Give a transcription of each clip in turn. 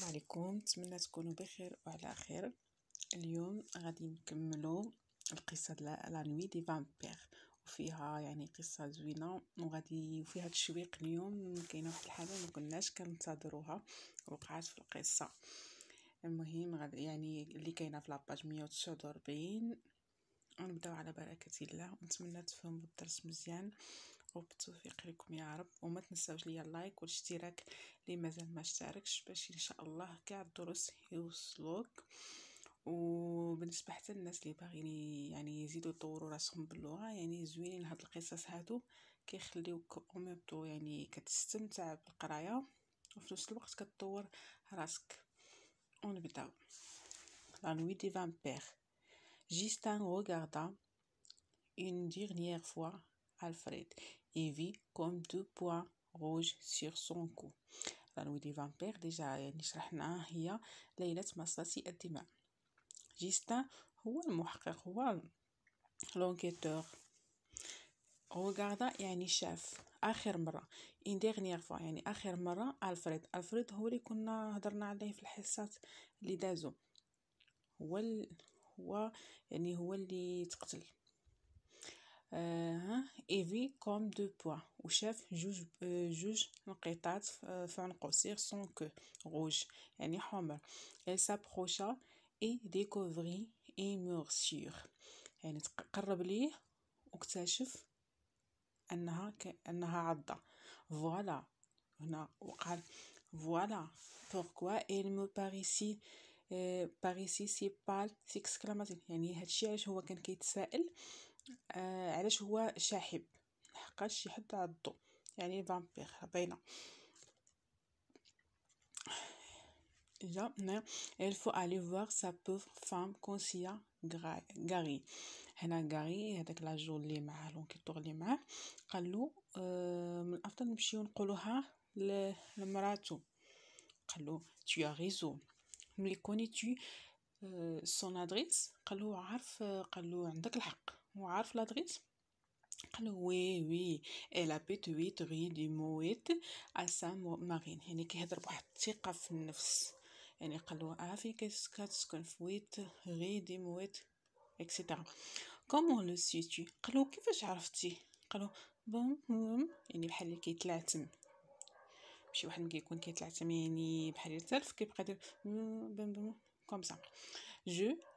عليكم، نتمنى تكونوا بخير وعلى خير. اليوم غادي نكملوا القصه ديال لا نوي دي فامبير، وفيها يعني قصه زوينه وفيها تشويق. اليوم كاينه واحد الحاجه ما كناش كنتظروها وقعت في القصه. المهم غادي يعني اللي كاينه في لاباج 149. ونبداو على بركه الله، ونتمنى تفهموا الدرس مزيان وبالتوفيق لكم يا رب. وما تنساوش ليا اللايك والاشتراك اللي مازال ما اشتركش، باش ان شاء الله كاع الدروس يوصلوك. وبالنسبه حتى الناس اللي باغيين يعني يزيدوا يطوروا راسهم باللغه، يعني زوينين هاد القصص هادو، كيخليوك اوميبطو يعني كتستمتع بالقرايه وفي نفس الوقت كتطور راسك. ونبداو. La nuit des vampires. Justin regarda une dernière fois Alfred et vit comme deux points rouges sur son cou. La nuit des vampires déjà يعني شرحناها، هي ليلة مصاصي الدماء. جيستان هو المحقق، هو لونكيتور. regarda يعني شاف آخر مرة، une dernière fois يعني آخر مرة ألفريد هو اللي كنا هضرنا عليه في الحصات اللي دازو، هو يعني هو اللي تقتل. ايفي كوم دو بوا، وشاف جوج نقيطات في عنقو، سيغ سون كو روج يعني حمر. elle s'approcha et découvrit une morsure، يعني تقرب ليه واكتشف انها عضة. فوالا هنا وقال فوالا pourquoi il me paraissait si pâle s'exclama-t-il، يعني هادشي علاش هو كان كيتسائل علاش هو شاحب، لحقاش شي حد عضو يعني فامبير باينه. جا il faut aller voir sa pauvre femme conseilla غاري. هنا غاري هذاك لاجو اللي معاه لونكيتور اللي معاه قالو من الافضل نمشيو نقولوها لمراتو. قالو tu as raison ملي كونيتي son adresse، قالو عارف، قالو عندك الحق وعارف لادريس. قالو وي elle habite 8 rue du Mouet à Saint-Marine، يعني كيهضر بواحد الثقه في النفس، يعني قالو عافي كتسكن في 8 rue du Mouet اكسيتيرا. كومون لو سيتي، قالو كيفاش عرفتي؟ قالو بون يعني بحال اللي كيتلعتم، شي واحد ملي كيكون كيتلعتم يعني بحال يتلف كيبقى يدير بون كوم سا.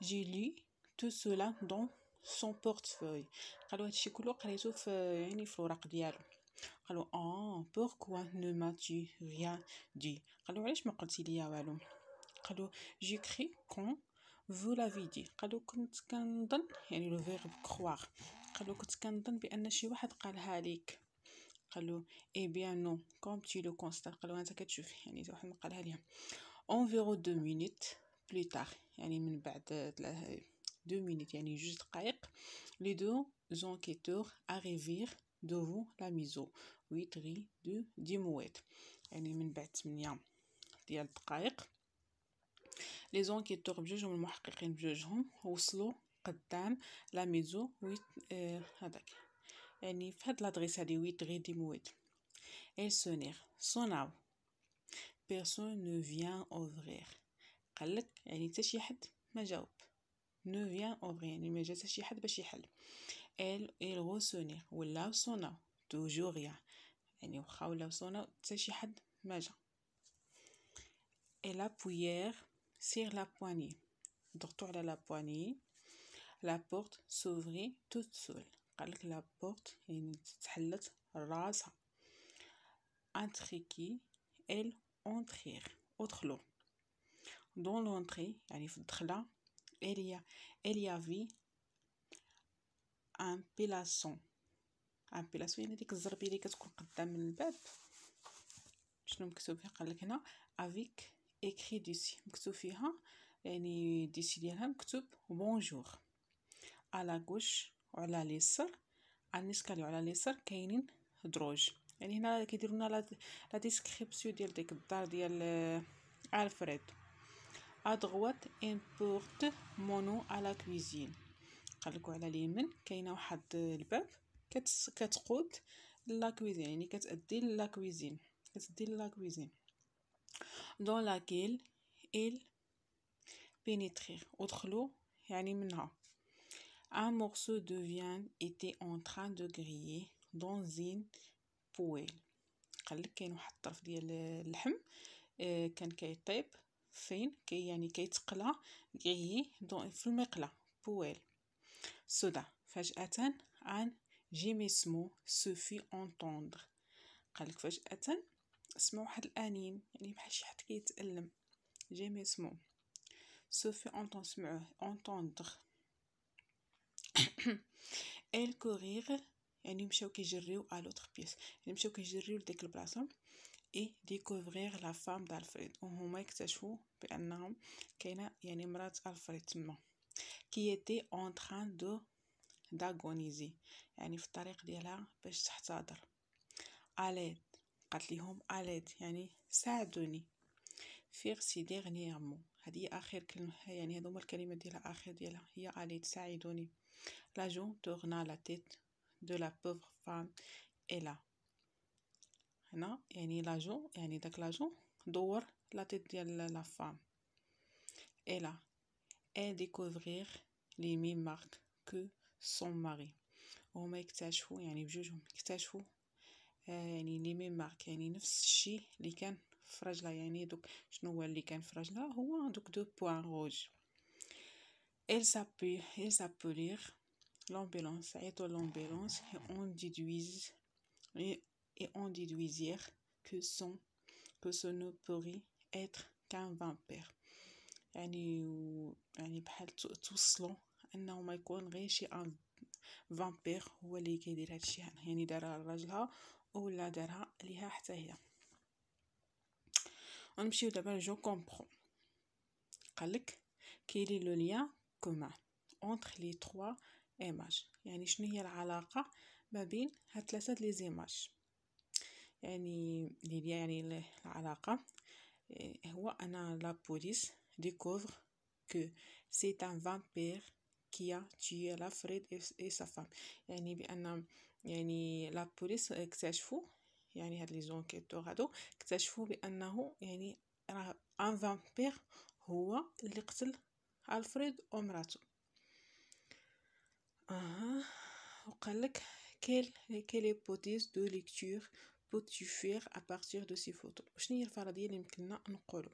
j'ai lu tout cela dans son portefeuille، قالوا هادشي كله قريتو في يعني في الوراق ديالو. قالوا pourquoi ne m'as-tu rien dit، قالوا علاش ما قلتي ليا والو؟ قالوا j'ai cru quand vous l'avez dit، قالوا كنت كنظن يعني لو فيرب croire، قالوا كنت كنظن بان شي واحد قالها ليك. قالوا اي بيان نو كوم tu le constates، قالوا انت كتشوف يعني واحد ما قالها ليها. environ 2 minutes plus tard، يعني من بعد 2 minutes يعني 2 دقائق، les deux enquêteurs arrivèrent devant la maison 8 rue du Mouet، يعني من بعد 8 ديال الدقائق لي زونكيتور بجوجهم المحققين بجوجهم وصلوا قدام لا ميزو 8 هذاك يعني في هاد لادريس هادي 8 غي دي مويت. elle sonnaient personne ne vient ouvrir، قالك يعني حتى شي حد ما جاوب. ne vient ouvrir يعني ما جا حتى شي حد باش يحل. elle ressonnait ولاو صوناو toujours rien، يعني واخا ولاو صوناو حتى شي حد ما جا. elle appuyèrent sur la poignée، ضغطوا على لا بواني. la porte s'ouvrit toute seule، قالك لا بورت يعني تحلت راسها. intriqués elle entrèrent ودخلوا. dans l'entrée يعني في الدخله il y avait un pélasson يعني ديك الزربيه اللي كتكون قدام من الباب. شنو مكتوب فيها؟ قالك هنا avec écrit dessus، مكتوب فيها يعني ديسي ديالها مكتوب بونجور. على غوش وعلى اليسار، على النسكالي وعلى اليسار كاينين دروج، يعني هنا كيديروا لنا لا ديسكريبسيون ديال ديك الدار ديال الفريد. ادغوات ان بورت مونو على كويزين، قالكوا على اليمين كاينه واحد الباب كتقود لا كويزين، يعني كتادي لا كويزين. dans laquelle il pénétrer ودخلوا يعني منها. Un morceau de viande était en train de griller dans une poêle. قالك كاين واحد الطرف ديال اللحم كان كيطيب فين يعني كيتقلى غيي في المقله بويل. soudain فجأة un gémissement se fit entendre. قالك فجأة سمع واحد الانين يعني بحال شي حد كيتألم. gémissement se fit entendre سمعوه entendre. elle courir يعني مشاو كيجريو à l'autre pièce يعني مشاو كيجريو لديك البلاصه et découvrir la femme d'Alfred وهما يكتشفوا بانهم كاينه يعني مرات ألفريد تما qui était en train de d'agoniser يعني في الطريق ديالها باش تحتضر. عليد قالت لهم عليد يعني ساعدوني. faire ces derniers mots هذه اخر كلمه يعني هذوما الكلمات ديالها اخر ديالها هي عليد ساعدوني. l'agent tourna la tête de la pauvre femme et là هنا يعني لاجون يعني داك لاجون دور لا تيت ديال لا فام et là elle découvrir les mêmes marques que son mari وهما يكتشفوا يعني بجوجهم يكتشفوا يعني لي ميم مارك يعني نفس الشيء اللي كان في رجلها يعني دوك شنو هو اللي كان في رجلها هو دوك دو بوين روج. ils s'appellent l'ambulance عيطوا l'ambulance et on déduisirent que ce ne pourrait être qu'un vampire يعني بحال توصلوا انه ما يكون غير شي فامبير هو اللي كيدير هادشي يعني دارها لراجلها ولا دارها ليها حتى هي. ونمشيو دابا جو كومبرون. قالك كاين لو ليان كومان entre les trois images يعني شنو هي العلاقه ما بين هاد ثلاثه لي زيماج يعني اللي يعني العلاقه هو أن la police découvre que c'est un vampire qui a tué Alfred et sa femme يعني بأن يعني la police اكتشفوا يعني هاد لي زونكيتور هادو اكتشفوا بأنه يعني un vampire هو اللي قتل ألفريد ومراته. وقالك quelle hypothèse de lecture peux-tu faire à partir de ces photos شنو هي الفرضيه اللي يمكننا نقولوا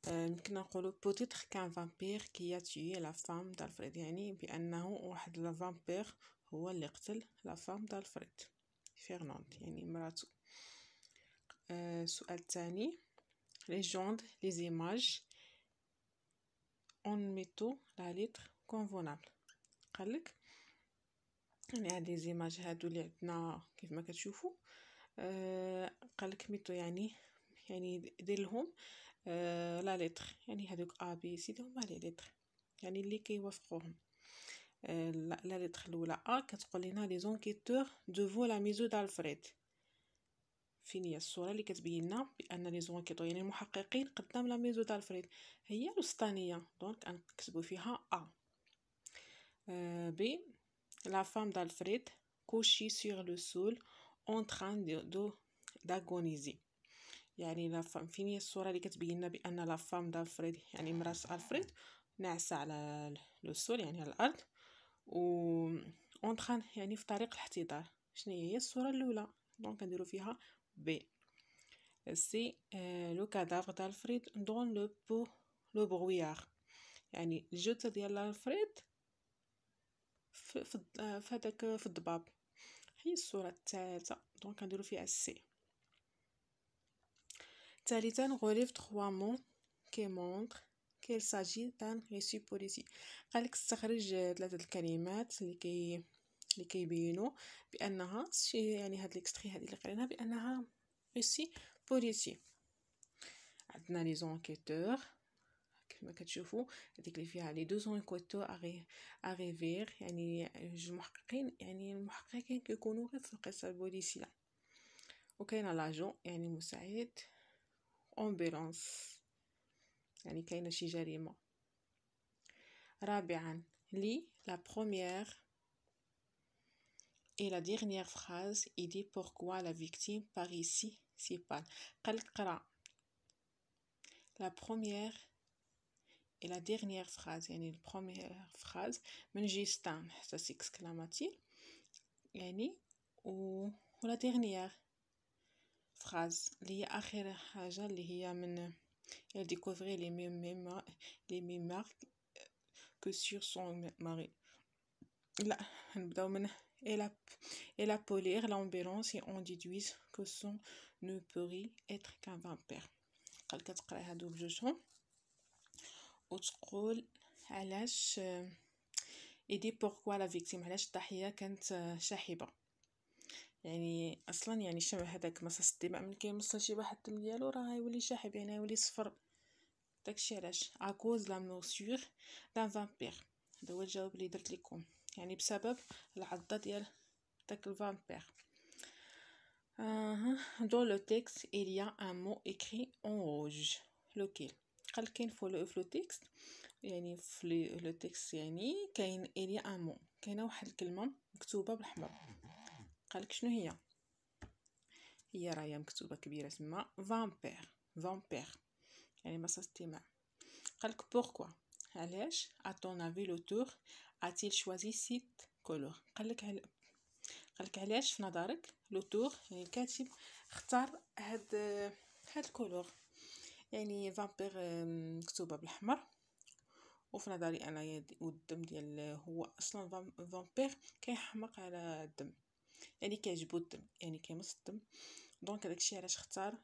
يمكن نقولوا peut-être qu'un vampire qui a tué la femme d'Alfred يعني بأنه واحد الفامبير هو اللي قتل la femme d'Alfred فرناند يعني مراته. السؤال الثاني légende les images en mettant la lettre convenable. قالك يعني هاد لي زيماج هادو اللي عندنا كيف ما كتشوفوا قالك ميتو يعني دير لهم لا لتر يعني هذوك ا بي سي هما لي لتر يعني اللي كيوافقوهم. لا لتر الاولى ا كتقول لنا لي زونكيتور دوفو لا ميزو d'Alfred فين هي الصوره اللي كتبين لنا بان لي زونكيتور يعني المحققين قدام لا ميزو d'Alfred هي الوسطانيه دونك غنكتبوا فيها ا. بي la femme d'Alfred couchée sur le sol en train d'agoniser يعني لا فام فين هي الصوره اللي كتبين لنا بان لا فام d'Alfred يعني مرات ألفريد ناعسه على لو سول يعني على الارض و اون تران يعني في طريق الاحتضار. شنو هي الصوره الاولى دونك نديرو فيها بي. سي لو كادافر d'Alfred dans لو برويار يعني الجثه ديال ألفريد في هذاك في الضباب. هي الصوره الثالثه دونك نديرو فيها سي. ثالثا relève 3 mots qui montrent qu'il s'agit d'un récit policier. قالك استخرج 3 الكلمات اللي كيبينوا بانها يعني هاد ليكستري هذه اللي قريناها بانها récit policier. عندنا لي زونكيتور كيف ما كتشوفوا هذيك اللي فيها لي دو زونكيتور اريفير يعني جوج محققين يعني المحققين كيكونوا غير في القصه البوليسيه. وكاينه لاجون يعني مساعد امبولانس يعني كاينه شي جريمه. رابعا لي لا بروميير et la dernière phrase il dit pourquoi la victime par ici c'est pas. قالك قرا la première et la dernière phrase. يعني la première phrase من جيستان حتى s'exclamative يعني و la dernière phrase اللي هي آخر حاجة اللي هي من elle découvrait les mêmes marques que sur son mari. لا نبداو من elle a polé l'ambulance et on déduit que son ne pourrait être qu'un vampire. قال كتقرا هادو بجوجهم وتقول علاش ايدي بوركوا لا فيكتيم، علاش الضحيه كانت شاحبه. يعني اصلا يعني شبه هذاك مصاص الدماء من كيمص شي واحد الدم ديالو راه غيولي شاحب، يعني غيولي صفر. داكشي علاش اكوز لا موسور دان فامبير. هذا هو الجواب اللي درت لكم، يعني بسبب العضه ديال داك الفامبير. Dans le texte il y a un mot écrit en rouge. lequel؟ قال كاين في لو تكست، يعني في لو تكست يعني كاين il y a un mot، كاينه واحد الكلمه مكتوبه بالاحمر. قالك شنو هي؟ هي راهي مكتوبه كبيره تما فامبير يعني مصاص الدماء. قالك بوركوا علاش à ton avis l'auteur a-t-il choisi cette couleur؟ قالك علاش في نظرك لوتور يعني الكاتب اختار هاد الكولور. يعني فامبير مكتوبه بالاحمر، وفي نظري انا والدم ديال هو اصلا فامبير كيحمق على الدم، يعني كيعجبو الدم، يعني كيمص الدم. دونك داكشي علاش اختار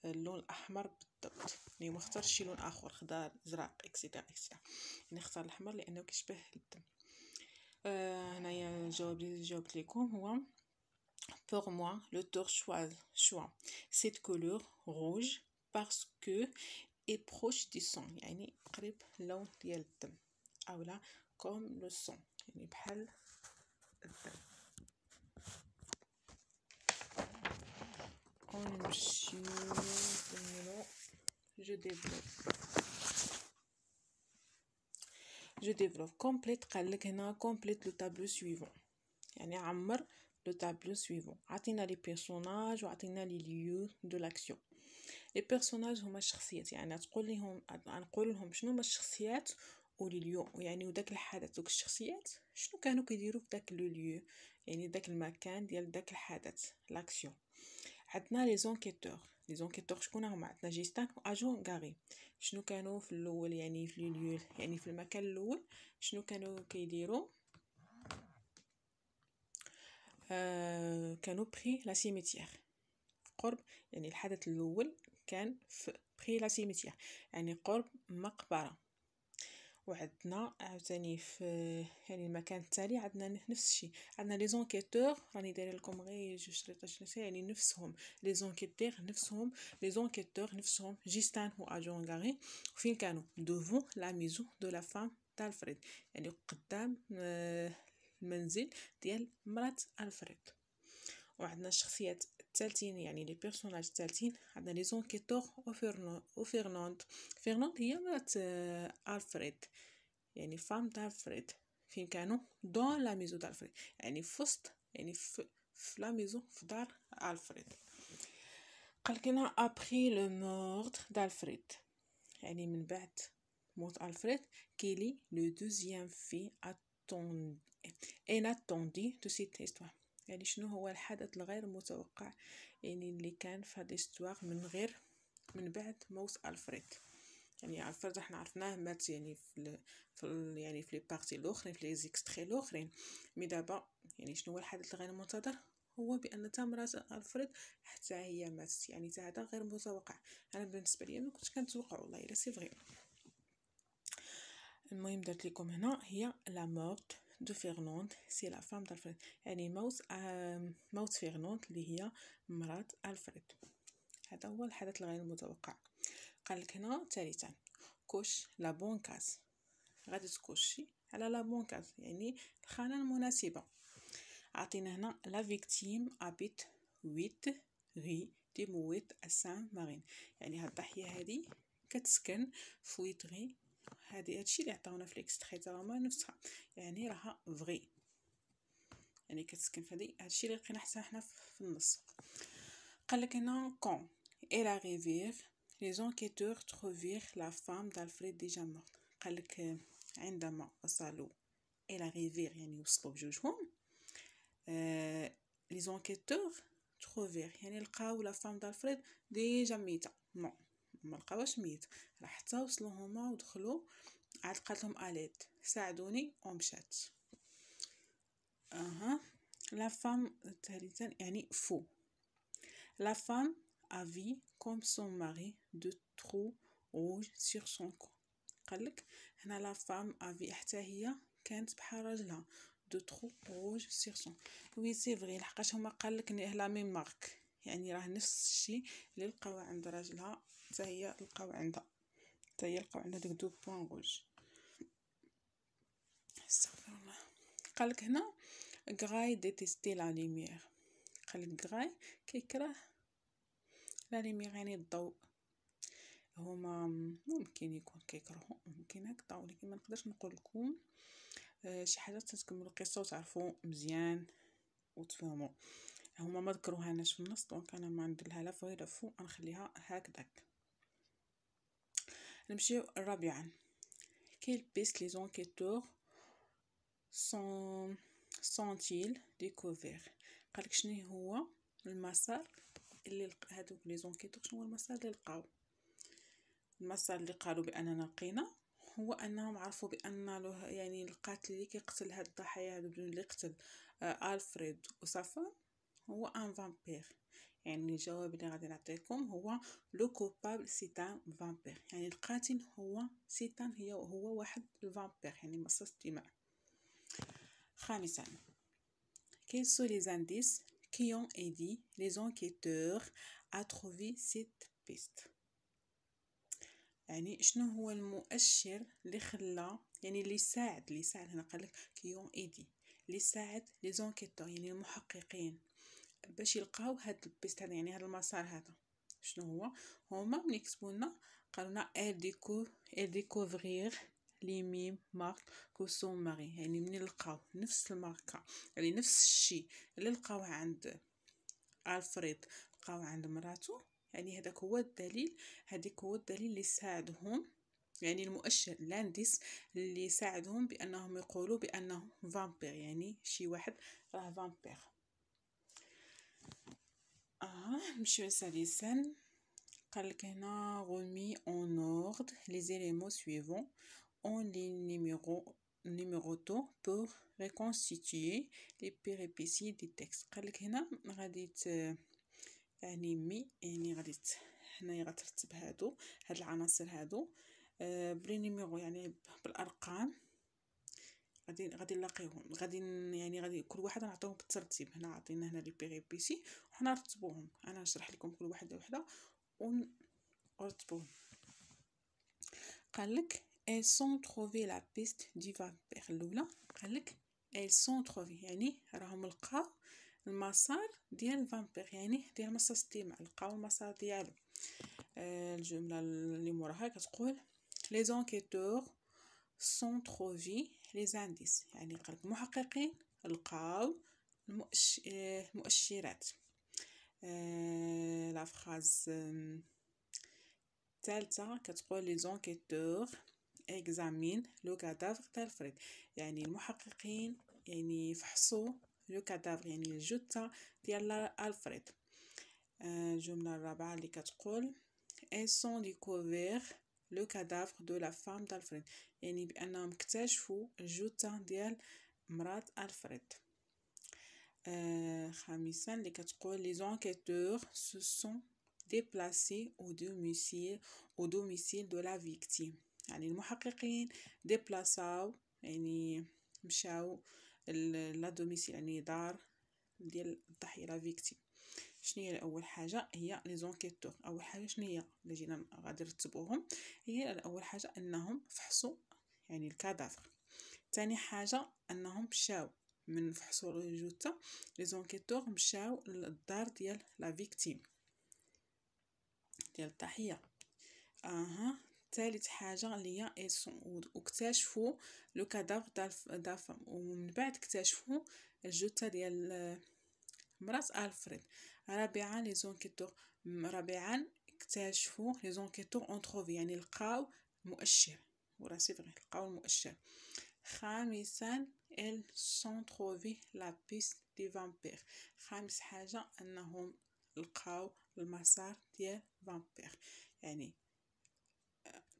اللون الاحمر بالضبط، يعني ما اختارش شي لون اخر خضار زرق اكسيتيرا يعني اختار الاحمر لانه كيشبه الدم. هنايا الجواب اللي جاوبت لكم هو pour moi l'auteur choisit cette couleur rouge parce que est proche du sang، يعني قريب اللون ديال الدم، اولا comme le sang يعني بحال الدم. ونمشيو نكملو. je développe complète. قالك هنا complète le tableau suivant، يعني عمر لو تابلو سويفون. عطينا لي بيرسوناج وعطينا لي ليو دو لاكسيون. لي بيرسوناج هما الشخصيات، يعني تقول لهم نقول لهم شنو هما الشخصيات ولي ليو، يعني وداك الحدث دوك الشخصيات شنو كانوا كيديروا في داك لو ليو، يعني داك المكان ديال داك الحدث لاكسيون. عندنا لي زونكيتور شكون هما؟ عندنا جيستان واجون غاري. شنو كانوا في الاول يعني في ليو، يعني في المكان الاول شنو كانوا كيديروا؟ كانوا بري لا سيميتير، قرب يعني الحدث الاول كان في بري لا سيميتير يعني قرب مقبره. وعندنا عاوتاني في يعني المكان التالي عندنا نفس الشيء، عندنا لي زونكيتور راني دايره لكم غير جوج شريطات يعني نفسهم لي زونكيتور نفسهم جيستان و اجون غاري. وفين كانوا؟ دوفون لا ميزو دو لا فام دالفريد، يعني قدام المنزل ديال مرات الفريد. وعندنا الشخصيات الثالثين يعني لي بيرسوناج الثالثين، عندنا لي زونكيتور و فيرناند هي مرات الفريد يعني فام دالفريد. فين كانوا؟ دون لا ميزو دالفريد يعني فوسط يعني في لا ميزو في دار الفريد. قالك هنا ابري لو مورد دالفريد، يعني من بعد موت الفريد كيلي لو دوزيام في inattendu de cette histoire، يعني شنو هو الحدث الغير متوقع يعني اللي كان في هذه الاستوار من بعد موت الفريد. يعني الفريد احنا عرفناه مات يعني في يعني في لي بارتي الاخرين في لي زيكستري الاخرين، مي دابا يعني شنو هو الحدث الغير منتظر؟ هو بان مرات الفريد حتى هي ماتت، يعني هذا غير متوقع. انا بالنسبه لي ما كنتش كنتوقع والله الا سي فري. المهم درت لكم هنا هي لا مورت دو فيرناند سي لا فام دالفريد، يعني موت فيرناند اللي هي مرات الفريد. هذا هو الحدث الغير المتوقع. قال لك هنا ثالثا كوش لا بونكاز، غادي تكوشي على لا بونكاز يعني الخانه المناسبه. عطينا هنا لا فيكتيم ابيت 8 ري دي مويت سان مارين، يعني هاد الضحيه هذه كتسكن في 8 ري. هادشي اللي عطاونا في ليكستري تاعنا نفسها، يعني راها فغي يعني كتسكن في هادشي اللي لقينا حتى حنا في النص. قالك هنا كون إل أريفير les enquêteurs trouvèrent la femme d'Alfred déjà morte. قالك عندما وصلوا إلى ريفير يعني وصلوا بجوجهم les enquêteurs trouvèrent يعني لقاو لا فام d'Alfred ديجا ميتة. نو ما لقاوهاش ميت، راح حتى وصلوا هما ودخلوا عاد قالت لهم اليد ساعدوني ومشات. لا فام ثالثا يعني فو. La femme avait comme son mari de trous rouges sur son cou. قالك هنا لا فام افي حتى هي كانت بحال راجلها دو ترو روج سيغ سون. وي سي فري لحقاش هما قالك لا ميم مارك يعني راه نفس الشيء اللي لقاو عند راجلها حتى هي لقاو عندها، حتى هي لقاو عندها ديك دو بوين روج. استغفر الله. قالك هنا غراي ديتيستي لا لوميير. قالك غراي كيكره لا لوميير يعني الضوء. هما ممكن يكون كيكرهوا ممكن هكذا، ولكن ما نقدرش نقول لكم شي حاجه تتكملوا القصه وتعرفوا مزيان وتفهموا. هما ما ذكروهاناش في النص دونك انا ما ندير لها لا فايده فو، نخليها هكذاك. نمشيو رابعا. quelle piste les enquêteurs sont-ils découvert. قالك شنو هو المسار اللي هادوك لي زونكيتور، شنو هو المسار اللي لقاو. المسار اللي قالوا باننا لقينا هو انهم عرفوا بان يعني القاتل اللي كيقتل هاد الضحايا هادو اللي قتل الفريد وصفا هو ان فامبير. يعني الجواب اللي غادي نعطيكم هو لو كوبابل سيتان فامبير، يعني القاتل هو سيتان هو واحد الفامبير يعني مصاص دماء. خامسا quels sont les indices qui ont aidé les enquêteurs à trouver cette piste. يعني شنو هو المؤشر اللي خلى يعني اللي ساعد هنا قالك كيون ايدي اللي ساعد لي زونكيتور يعني المحققين باش يلقاو هاد البيست هذا يعني هاد المسار هذا. شنو هو؟ هما ملي كتبوا لنا قالوا لنا ال ديكوفرير لي ميم مارك كو سون ماري، يعني ملي لقاو نفس الماركه يعني نفس الشيء اللي لقاوه عند الفريد لقاو عند مراته، يعني هذاك هو الدليل، هذيك هو الدليل اللي ساعدهم يعني المؤشر لانديس اللي ساعدهم بانهم يقولوا بانه فامبير يعني شي واحد راه فامبير. نمشيو سادسا. قالك هنا remis en ordre les éléments suivants en les numérotant pour reconstituer les péripéties du texte. قالك هنا غادي يعني مي يعني غادي هنايا غترتب هاد العناصر هادو بلي نيميرو يعني بالارقام غادي نلاقيوهم، غادي كل واحد نعطيوه بالترتيب. هنا عطينا هنا لي بيريبيسي وحنا نرتبوهم، انا نشرح لكم كل واحده ونرتبوهم. قالك elles sont trouvé la piste du vampire. الاولى قالك elles sont trouvé يعني راهم لقاو المسار ديال الفامبير يعني ديال مصاص الدماء، لقاو المسار ديالو. الجمله اللي موراها كتقول les enquêteurs sont trouvé les indices، يعني قالك المحققين لقاو المؤشرات. لا فراز الثالثه كتقول les enquêteurs examinent le cadavre d'Alfred، يعني المحققين يعني فحصوا لو كادافر يعني الجثه ديال الفريد. الجمله الرابعه اللي كتقول elles sont découvert le cadavre de la femme d'Alfred، يعني بانهم اكتشفوا الجثه ديال مرات الفريد. خامسا اللي كتقول les enquêteurs se sont déplacés au domicile de la victime، يعني المحققين ديبلاساو يعني مشاو لا دوميسيل يعني دار ديال الضحيه لا فيكتيم. شنو هي اول حاجه؟ هي لي زونكيتور. اول حاجه شنو هي اللي جينا غادي نرتبوهم؟ هي اول حاجه انهم فحصوا يعني الكادافر. ثاني حاجه انهم مشاو من فحصوا الجثه لي زونكيتور مشاو للدار ديال لا فيكتيم ديال الضحيه. ثالث حاجه اللي هي اكتشفوا لو كادافر دافم، ومن بعد اكتشفوا الجثه ديال مرات الفريد. رابعا لي زونكيتور اكتشفوا لي زونكيتور اون تروفي يعني لقاو مؤشر، وراه سي فري لقاو المؤشر. خامسا ال سون تروفي لا بيست دي فامبير، خامس حاجه انهم لقاو المسار ديال فامبير. يعني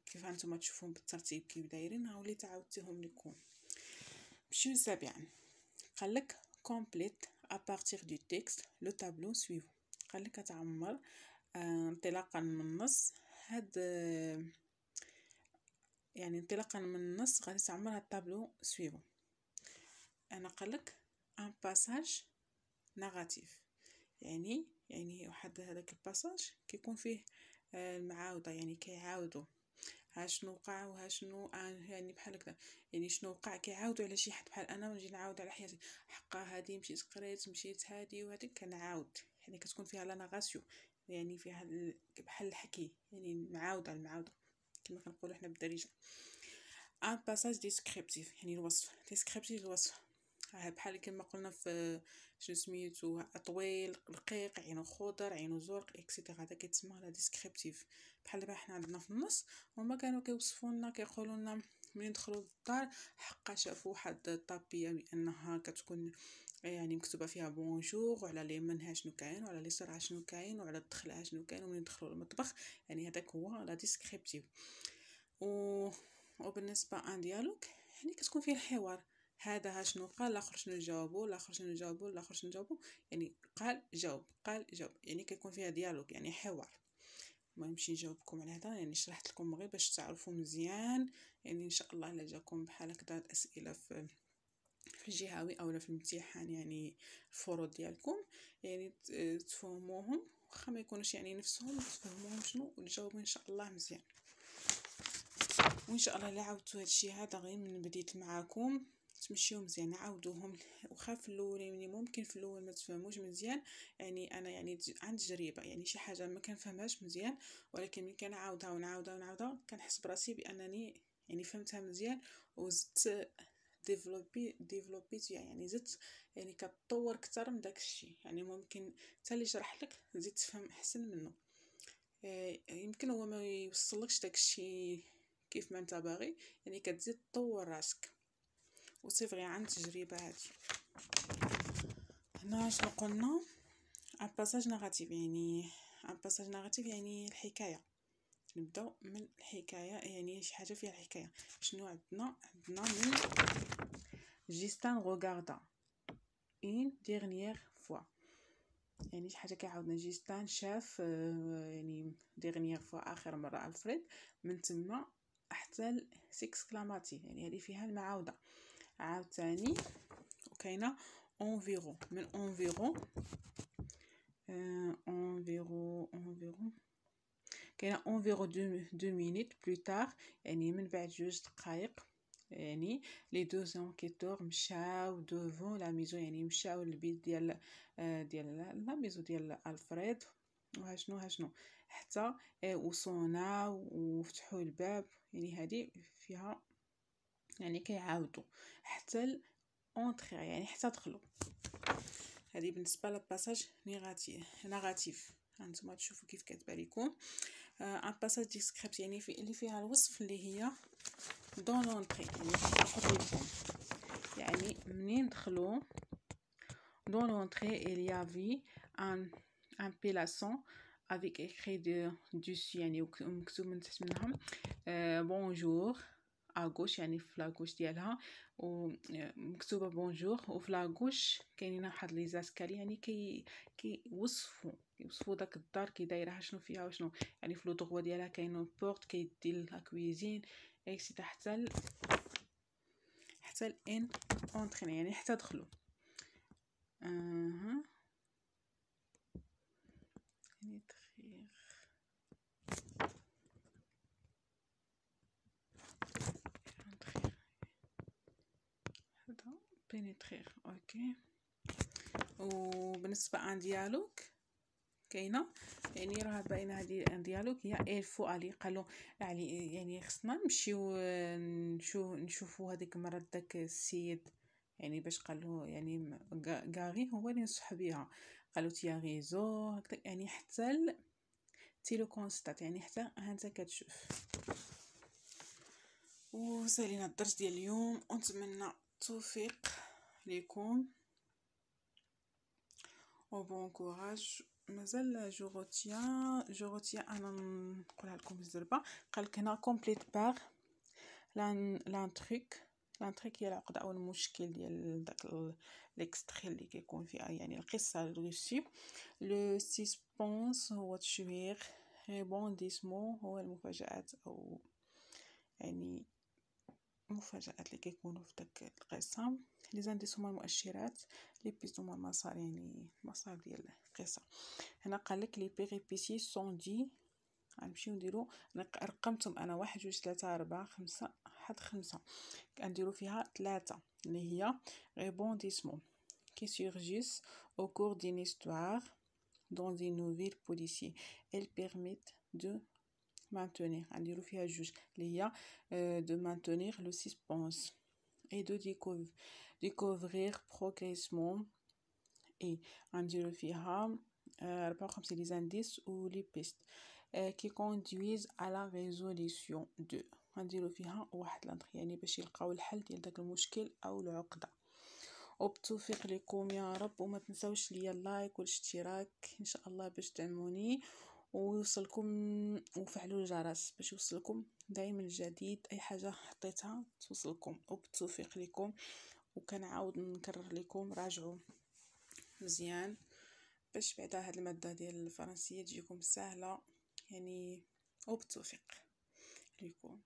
كيف هانتوما تشوفون بالترتيب كيف دايرين، ها وليت عاودتهم لكم. نمشيو سابعا، قالك complete à partir du texte le tableau suivant. قالك تعمر انطلاقا من النص هاد يعني انطلاقا من النص غادي تعمر هاد الطابلو سويفون. انا قالك ان باساج نيجاتيف، يعني واحد هذاك الباساج كيكون فيه المعاوده، يعني كيعاودوا ها شنو وقع وها شنو يعني بحال هكذا، يعني شنو وقع كيعاودوا على شي حد. بحال انا نجي نعاود على حياتي، حقا هادي مشيت قريت مشيت هادي وهادي كنعاود، يعني كتكون فيها لا نغاسيو، يعني فيها بحال الحكي، يعني معاوده المعاوده كما كنقولوا حنا بالدارجه. ان باساج ديسكريبتيف يعني الوصف، ديسكريبتيف الوصف بحال كما قلنا في شنو سميتو طويل رقيق عينو خضر عينو زرق اكسيتيرا، هذا كيتسمى لا ديسكريبتيف. بحال دابا حنا عندنا في النص هما كانوا كيوصفوا لنا كيقولوا لنا ملي ندخلوا للدار حقا شافوا واحد الطابيه بانها كتكون يعني مكتوبه فيها بونجور، وعلى اليمين شنو كاين وعلى اليسار شنو كاين وعلى الدخله شنو كاين، وملي ندخلوا للمطبخ يعني هذاك هو لا ديسكريبتيف. وبالنسبه ان ديالوج يعني كتكون فيه الحوار، هذا شنو قال الاخر شنو جاوبوا الاخر شنو جاوبوا الاخر شنو جاوبوا، يعني قال جاوب قال جاوب، يعني كيكون فيها ديالوج يعني حوار. ما نمشي نجاوبكم على هذا، يعني شرحت لكم غير باش تعرفوا مزيان. يعني ان شاء الله الا جاكم بحال هكذا الاسئله في الجهوي او في الامتحان يعني الفروض ديالكم، يعني تفهموهم واخا ما يكونوش يعني نفسهم، تفهموهم شنو وتجاوبوا ان شاء الله مزيان. وان شاء الله الا عاودتوا هادشي هذا غير من بديت معاكم تمشيو مزيان عاودوهم، وخا في الاول يعني ممكن في الاول ما تفهموش مزيان، يعني انا يعني عندي تجربه، يعني شي حاجه ما كنفهمهاش مزيان، ولكن ملي كنعاودها ونعاودها كنحس براسي بانني يعني فهمتها مزيان وزدت ديفلوبي يعني زدت يعني كتطور اكثر من داك الشيء، يعني ممكن حتى اللي شرح لك تزيد تفهم احسن منه. يمكن هو ما يوصلكش داك الشيء كيف ما انت باغي، يعني كتزيد تطور راسك، وصيف غير عن تجربه هذه. هنا شنو قلنا ان باساج نيجاتيف، يعني ان باساج نيجاتيف يعني الحكايه. نبداو من الحكايه، يعني شي حاجه فيها الحكايه. شنو عندنا من جيستان غوغاردا اون ديرنيير فوا، يعني شي حاجه كيعاودنا جيستان شاف يعني ديرنيير فوا اخر مره الفريد، من تما حتى سيكسكلاماتيف يعني هذه فيها المعاوده. عاوتاني وكاينه انفيرو، من انفيرو كاينه انفيرو 2 مينوت بلو تار، يعني من بعد 2 دقائق، يعني لي دو زونكيتور مشاو دوفون لا ميزو، يعني مشاو للبيت ديال لا ميزو ديال الفريد، وهاشنو حتى وصونا وفتحوا الباب، يعني هذه فيها يعني كيعاودوا حتى اونطري يعني حتى دخلوا. هذه بالنسبه للباساج نيجاتيف هانتوما تشوفوا كيف كتبان لكم. ان باساج ديسكريبت يعني اللي فيها الوصف اللي هي دون لونطري، يعني قلت لكم يعني منين دخلوا دون لونطري il y avait un pélasson avec écrit dessus يعني مكتوب من تحت منهم بونجور اغوش، يعني في لاغوش ديالها ومكتوبه بونجور، وفي لاغوش كاينين واحد لي زاسكالي، يعني كيوصفوا داك الدار كي دايره شنو فيها وشنو، يعني في لو دغوا ديالها كاين بورت كيدي لا كويزين اكسيتا حتى الان اونطرين يعني حتى دخلوا. بينيترير اوكي. وبالنسبه عن ديالوج كاينه، يعني راه باينه هذه ان ديالوج هي الفو علي قالوا يعني خصنا نمشيو نشوفوا هذيك المره داك السيد، يعني باش قالوا يعني غاري هو اللي نصح بها، قالوا تيا غيزو هكذا، يعني حتى تي لو كونستات، يعني حتى هانت كتشوف. وسالينا الدرس ديال اليوم، ونتمنى التوفيق ليكم و بون كوراج. مازال جو روتيان انا نقولها لكم بالزربه. قالك هنا كومبليت باغ لانتريك هي العقده او المشكل ديال داك ليكستري اللي كيكون فيها، يعني القصه الروسي. لو سيسبونس هو التشويق، ريبونديسمون هو المفاجآت او يعني المفاجآت اللي كيكونوا في داك القصه. لي زانديس هما المؤشرات، لي بيست هما المسار، يعني المسار ديال القصه. هنا قالك لي بيريبيتي سون دي، غنمشيو نديرو رقمتهم انا 1 2 3 4 5 حد 5، غنديرو فيها 3 اللي هي ريبونديسمون qui surgissent au cours d'une histoire dans une nouvelle policier. Elles permettent de maintenir, غنديرو فيها جوج اللي هي de maintenir le suspense et de découvrir progressivement. et غنديرو فيها 54 les indices ou les pistes qui conduisent à la résolution de. غنديرو فيها واحد لانتر، يعني باش يلقاو الحل ديال داك المشكل او العقده. وبالتوفيق لكم يا رب، وما تنساوش ليا اللايك والاشتراك ان شاء الله باش تعموني ويوصلكم، وفعلوا الجرس باش يوصلكم دائما الجديد، اي حاجه حطيتها توصلكم. وبالتوفيق لكم، وكنعاود نكرر لكم راجعوا مزيان باش بعدا هاد الماده ديال الفرنسيه تجيكم سهله يعني. وبالتوفيق لكم.